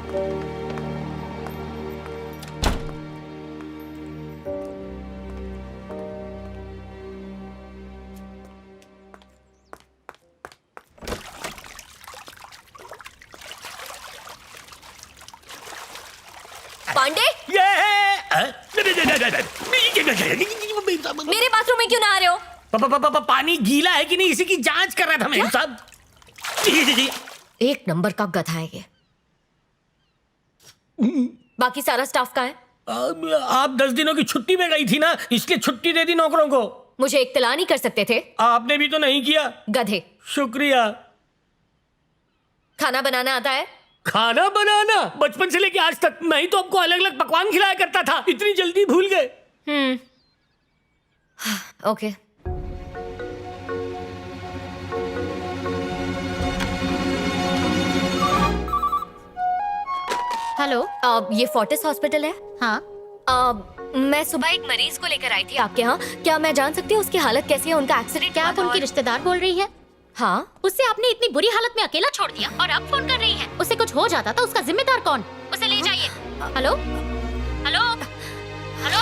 पांडे, मेरे बाथरूम में क्यों ना आ रहे हो? पानी गीला है कि नहीं इसी की जांच कर रहा था मैं साहब। एक नंबर का गधा है ये। बाकी सारा स्टाफ का है? आप 10 दिनों की छुट्टी में गई थी ना, इसलिए छुट्टी दे दी नौकरों को। मुझे इत्तला नहीं कर सकते थे? आपने भी तो नहीं किया। गधे। शुक्रिया। खाना बनाना आता है? खाना बनाना? बचपन से लेके आज तक मैं ही तो आपको अलग अलग पकवान खिलाया करता था, इतनी जल्दी भूल गए? ओके। हेलो, ये फोर्टिस हॉस्पिटल है? हाँ। मैं सुबह एक मरीज को लेकर आई थी आपके यहाँ। क्या मैं जान सकती हूँ उसकी हालत कैसी है? उनका एक्सीडेंट? क्या आप उनकी रिश्तेदार बोल रही है? हाँ। उससे आपने इतनी बुरी हालत में अकेला छोड़ दिया और अब फोन कर रही है। उसे कुछ हो जाता तो उसका जिम्मेदार कौन? उसे ले जाइए। Hello hello hello.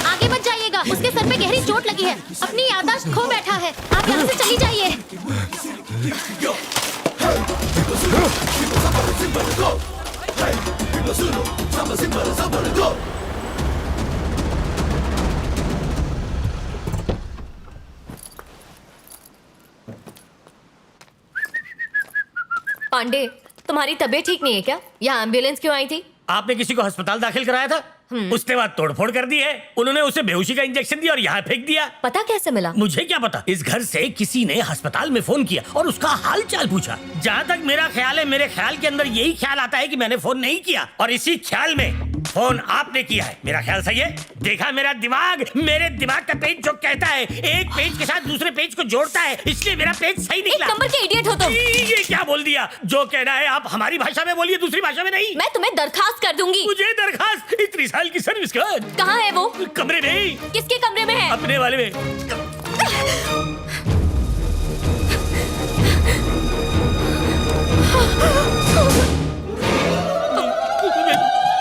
आगे मत जाइएगा, उसके सर पे गहरी चोट लगी है, अपनी याददाश्त खो बैठा है। आप यहाँ से चली जाइए। पांडे, तुम्हारी तबीयत ठीक नहीं है क्या? यहाँ एम्बुलेंस क्यों आई थी? आपने किसी को अस्पताल दाखिल कराया था? उसके बाद तोड़फोड़ कर दी है। उन्होंने उसे बेहोशी का इंजेक्शन दिया और यहाँ फेंक दिया। पता कैसे मिला? मुझे क्या पता। इस घर से किसी ने अस्पताल में फोन किया और उसका हाल चाल पूछा। जहाँ तक मेरा ख्याल है, मेरे ख्याल के अंदर यही ख्याल आता है कि मैंने फोन नहीं किया और इसी ख्याल में फोन आपने किया है। मेरा ख्याल सही है? देखा मेरा दिमाग, मेरे दिमाग का पेज जो कहता है एक पेज के साथ दूसरे पेज को जोड़ता है, इसलिए मेरा पेज सही निकला। एक नंबर के इडियट हो तुम। ये क्या बोल दिया? जो कहना है आप हमारी भाषा में बोलिए, दूसरी भाषा में नहीं। मैं तुम्हें दरखास्त कर दूंगी। मुझे दरखास्त? इतनी साल की सर्विस का? कहाँ है वो? कमरे में। किसके कमरे में है? अपने वाले में।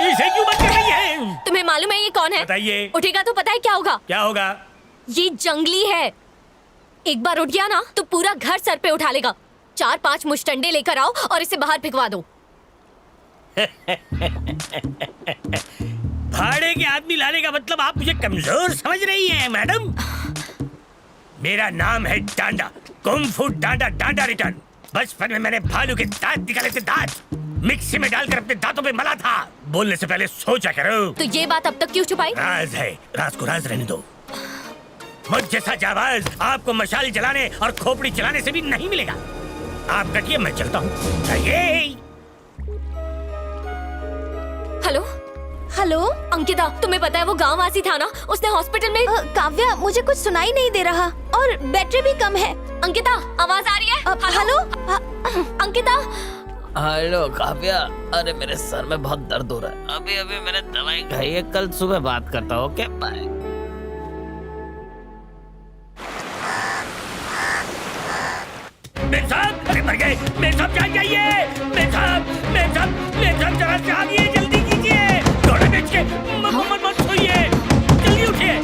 इसे क्यों बंद कर रही है? तुम्हें मालूम है ये कौन है? बताइए। उठेगा तो पता है क्या होगा? क्या होगा? ये जंगली है। एक बार उठ गया ना तो पूरा घर सर पे उठा लेगा। 4-5 मुश्तंडे लेकर आओ और इसे बाहर फेंकवा दो। भाड़े के आदमी लाने का मतलब आप मुझे कमजोर समझ रही हैं मैडम? मेरा नाम है डांडा, कुंग-फू डांडा, डांडा रिटर्न। बचपन में मैंने भालू के दांत निकाले थे, दांत मिक्सी में डालकर अपने दांतों पे मला था। बोलने से पहले सोचा करो। तो ये बात अब तक क्यों छुपाई? राज है, राज को राज रहने दो। मुझ जैसा जाबाज आपको मशाल जलाने और खोपड़ी चलाने से भी नहीं मिलेगा। आप कटिए, मैं चलता हूँ। हेलो हेलो, अंकिता, तुम्हें पता है वो गांव वासी था ना, उसने हॉस्पिटल में। काव्या, मुझे कुछ सुनाई नहीं दे रहा और बैटरी भी कम है। अंकिता, आवाज आ रही है? हेलो अंकिता। हेलो काव्या, अरे मेरे सर में बहुत दर्द हो रहा है। अभी अभी मैंने दवाई खाई है, कल सुबह बात करता हूँ। Okay bye. मेरे साहब, अरे मर गए। मेरे साहब जान जाइए। मेरे साहब, मेरे साहब, मेरे साहब जरा से आइए, जल्दी कीजिए। थोड़ा बेच के मत सोइए, जल्दी उठिए।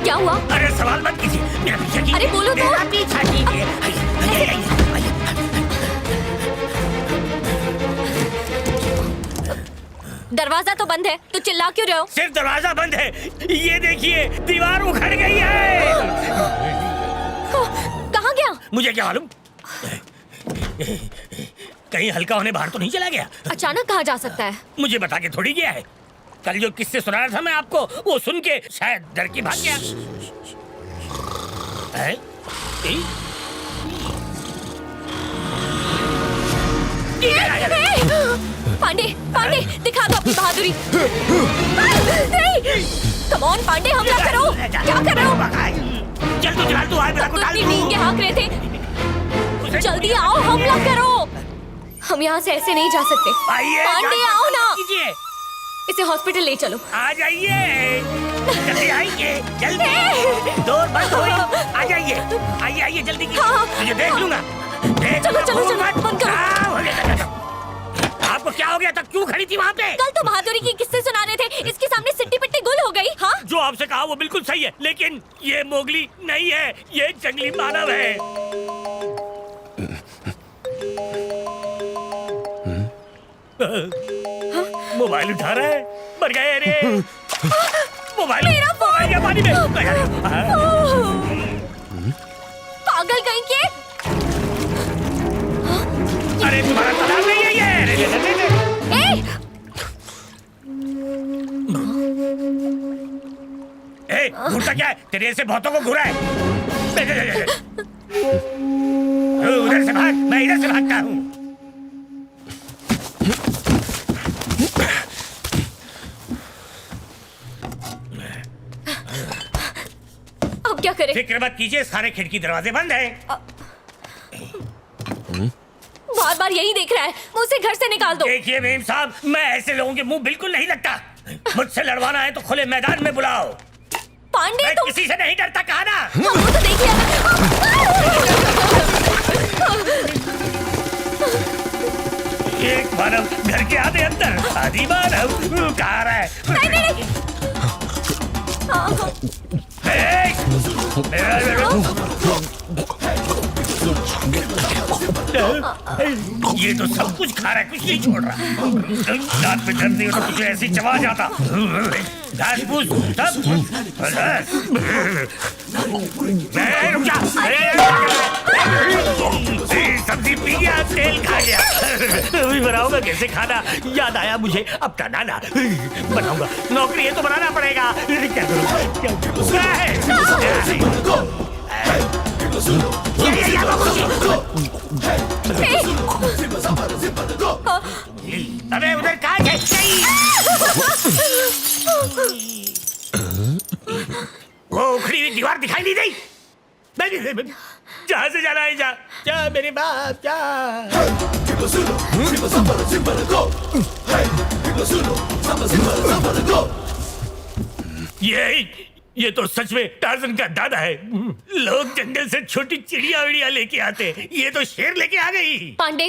क्या हुआ? अरे सवाल मत कीजिए, मेरा पीछा कीजिए। अरे बोलो तो। मेरा पीछा कीजिए। आइए। दरवाजा तो बंद है, तो चिल्ला क्यों रहे हो? सिर्फ दरवाजा बंद है, ये देखिए दीवार उखड़ गई है। कहाँ गया? मुझे क्या मालूम, कहीं हल्का होने बाहर तो नहीं चला गया? अचानक कहाँ जा सकता है? मुझे बता के थोड़ी गया है। कल जो किस्से सुना रहा था मैं आपको, वो सुन के शायद डर के भाग गया है? पांडे, पांडे, दिखा दो अपनी बहादुरी। नहीं! कम ऑन पांडे, हमला करो। क्या कर रहे हो? चल तू चला, तू आज मेरा को तो डाल इतनी नींद के हाँक रहे थे। जल्दी आओ, हमला करो। हम यहाँ से ऐसे नहीं जा सकते। आइए पांडे आओ ना, कीजिए, इसे हॉस्पिटल ले चलो। आ जाइए, जल्दी आइए, जल्दी। डोर बंद हुई, आ जाइए, आइए आइए जल्दी कीजिए। हाँ। मुझे देख लूंगा। चलो चलो चलो, बंद करो। आपको क्या हो गया था? क्यों खड़ी थी वहाँ पे? कल तो बहादुरी की किस्से सुना रहे थे, इसके सामने सिट्टी पिट्टी गुल हो गई। हाँ, जो आपसे कहा वो बिल्कुल सही है, लेकिन ये मोगली नहीं है, ये जंगली मानव है। मोबाइल उठा रहा है, मर गए रे। मोबाइल मेरा फोन! या पानी में। पागल कहीं के। अरे तुम्हारा तालाब नहीं है ये। ए, घूरता क्या है? तेरे ऐसे बहुतों को घूरा है। उधर से भाग, मैं इधर से भागता हूँ। अब क्या करें? फिक्र मत कीजिए, सारे खिड़की दरवाजे बंद हैं। बार बार यही देख रहा है, मुझसे घर से निकाल दो। देखिए मेम साहब, मैं ऐसे लोगों के मुंह बिल्कुल नहीं लगता। मुझसे लड़वाना है तो खुले मैदान में बुलाओ। पांडे मैं तुम किसी से नहीं डरता, कहा ना। हमको तो देख लिया। एक मानव घर के आधे अंदर, आधी मानव कहा रहा है। नहीं नहीं नहीं। ये तो सब कुछ खा रहा है, कुछ नहीं छोड़ रहा। दांत पे दर्द नहीं हो तो कुछ ऐसे ही चबा जाता। घास फूस सब कुछ। रुक जा। सब्जी पी गया, तेल खा गया। अभी बनाऊंगा कैसे खाना? याद आया मुझे अपना नाना। बनाऊंगा, नौकरी है तो बनाना पड़ेगा। क्या करूं? अबे उधर कहाँ गई? वो उखड़ी हुई दीवार दिखाई नहीं दी? जहाँ से जाना है जा मेरे बाप जा। ये तो सच में टार्जन का दादा है। लोग जंगल से छोटी चिड़िया विड़िया लेके आते, ये तो शेर लेके आ गई। पांडे